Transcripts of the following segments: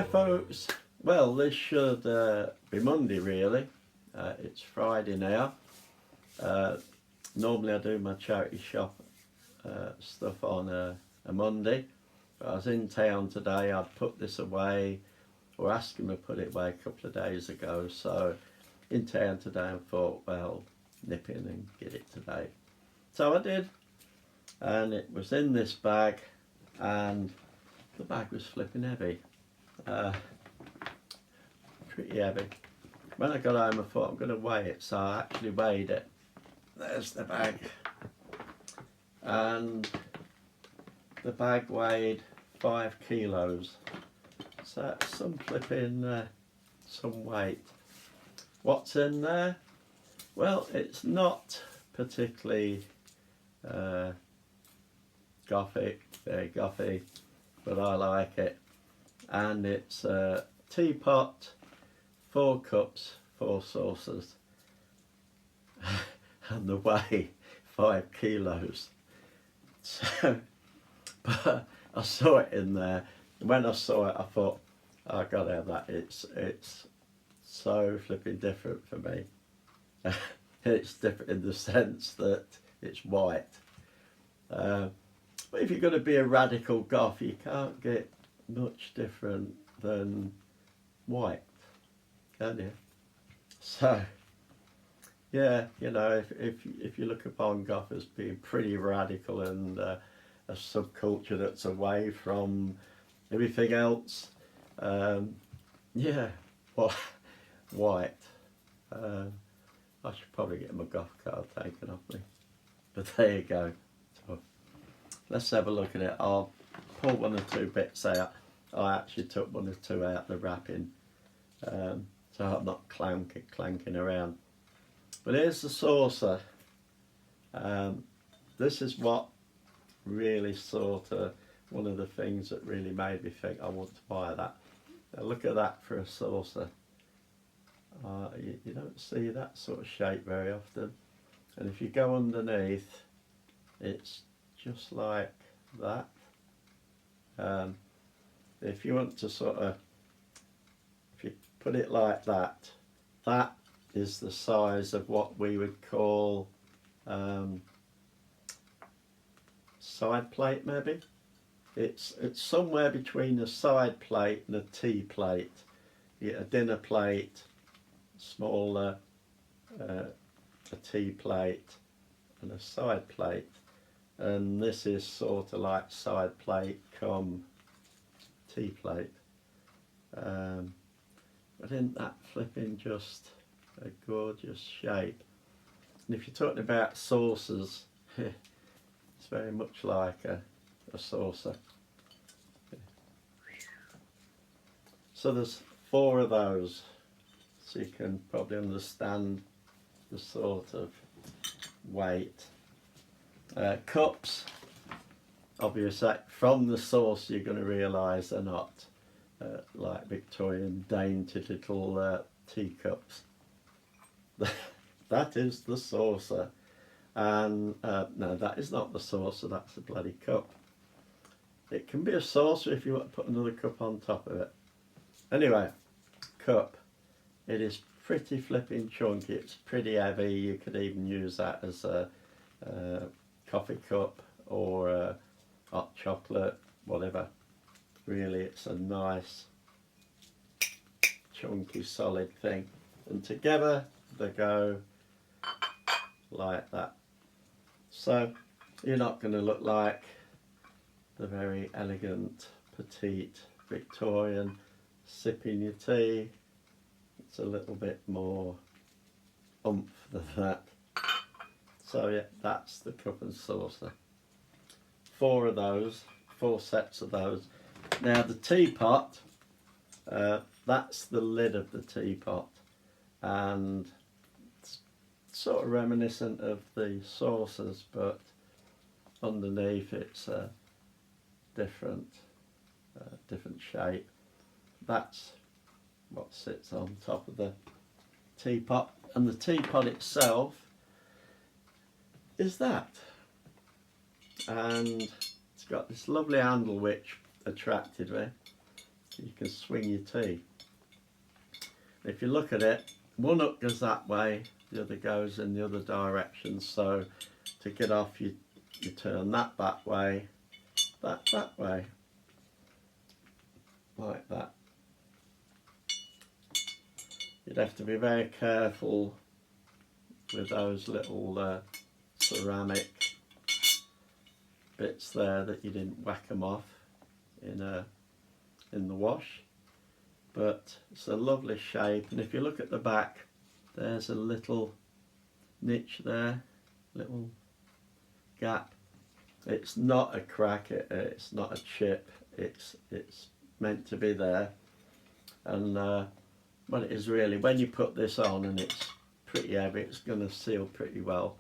Hi folks, well this should be Monday really, it's Friday now. Normally I do my charity shop stuff on a Monday, but I was in town today. I'd put this away, or asked him to put it away a couple of days ago, so in town today and thought, well, nip in and get it today. So I did, and it was in this bag, and the bag was flipping heavy. Pretty heavy. When I got home I thought I'm going to weigh it, so I actually weighed it. There's the bag, and the bag weighed 5 kilos, so that's some flipping some weight. What's in there? Well, it's not particularly gothic, very gothy, but I like it. And it's a teapot, 4 cups, 4 saucers, and the weight 5 kilos. So, but I saw it in there, and when I saw it I thought, I gotta have that. It's so flipping different for me. It's different in the sense that it's white. But if you're going to be a radical goth, you can't get much different than white, can you? So yeah, you know, if you look upon goth as being pretty radical and a subculture that's away from everything else, yeah, well, white. I should probably get my goth card taken off me, but there you go. So let's have a look at it. I'll pull 1 or 2 bits out. I actually took 1 or 2 out the wrapping, so I'm not clanking around. But here's the saucer. This is what really sort of one of the things that really made me think I want to buy that. Now look at that for a saucer. You don't see that sort of shape very often. And if you go underneath, it's just like that. If you want to sort of, if you put it like that, that is the size of what we would call side plate maybe. It's somewhere between a side plate and a tea plate. You get a dinner plate, smaller, a tea plate and a side plate, and this is sort of like side plate come tea plate. But isn't that flipping just a gorgeous shape? And if you're talking about saucers, it's very much like a saucer. So there's 4 of those, so you can probably understand the sort of weight. Cups, obviously from the saucer you're going to realise they're not like Victorian dainty little teacups. That is the saucer, and no, that is not the saucer, that's a bloody cup. It can be a saucer if you want to put another cup on top of it. Anyway, cup. It is pretty flipping chunky, it's pretty heavy. You could even use that as a coffee cup or hot chocolate, whatever. Really, it's a nice chunky solid thing, and together they go like that. So you're not going to look like the very elegant petite Victorian sipping your tea. It's a little bit more oomph than that. So yeah, that's the cup and saucer. 4 of those, 4 sets of those. Now the teapot, that's the lid of the teapot, and it's sort of reminiscent of the saucers, but underneath it's a different shape. That's what sits on top of the teapot, and the teapot itself is that, and it's got this lovely handle which attracted me. so you can swing your tea. If you look at it, one hook goes that way, the other goes in the other direction, so to get off you turn that way, that way, like that. You'd have to be very careful with those little ceramic bits there that you didn't whack them off in the wash. But it's a lovely shape, and if you look at the back, there's a little niche there, little gap. It's not a crack, it's not a chip, it's meant to be there. And what it is really, when you put this on and it's pretty heavy, it's going to seal pretty well.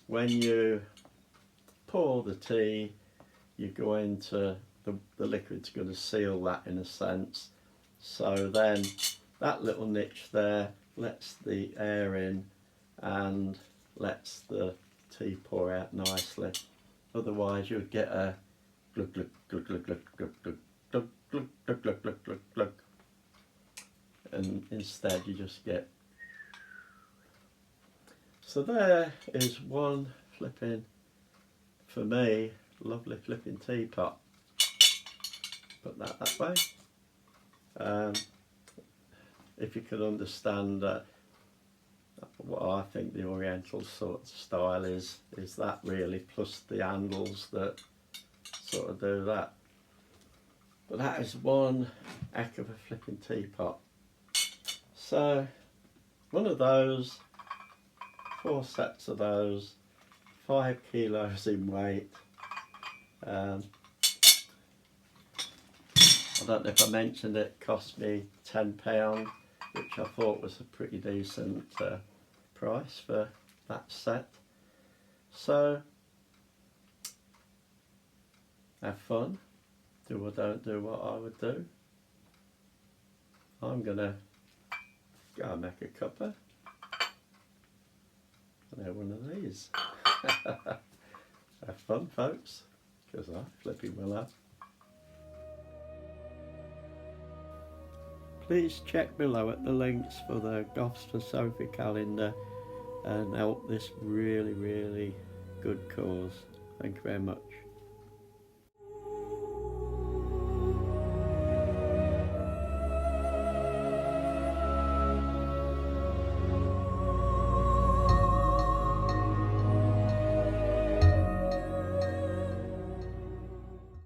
When you pour the tea, you go into the liquid's going to seal that in a sense. So then that little niche there lets the air in and lets the tea pour out nicely. Otherwise you'd get a glug glug glug glug glug glug glug glug glug glug glug glug glug glug, and instead you just get. So there is one flipping, for me, lovely flipping teapot. Put that way. If you could understand what I think the Oriental sort of style is that really, plus the handles that sort of do that. But that is one heck of a flipping teapot. So one of those, 4 sets of those, 5 kilos in weight. I don't know if I mentioned it, cost me £10, which I thought was a pretty decent price for that set. So have fun, do or don't do what I would do. I'm gonna go and make a cuppa and have one of these. Have fun, folks, because I flipping will have. Please check below at the links for the Goths for Sophie calendar and help this really, really good cause. Thank you very much.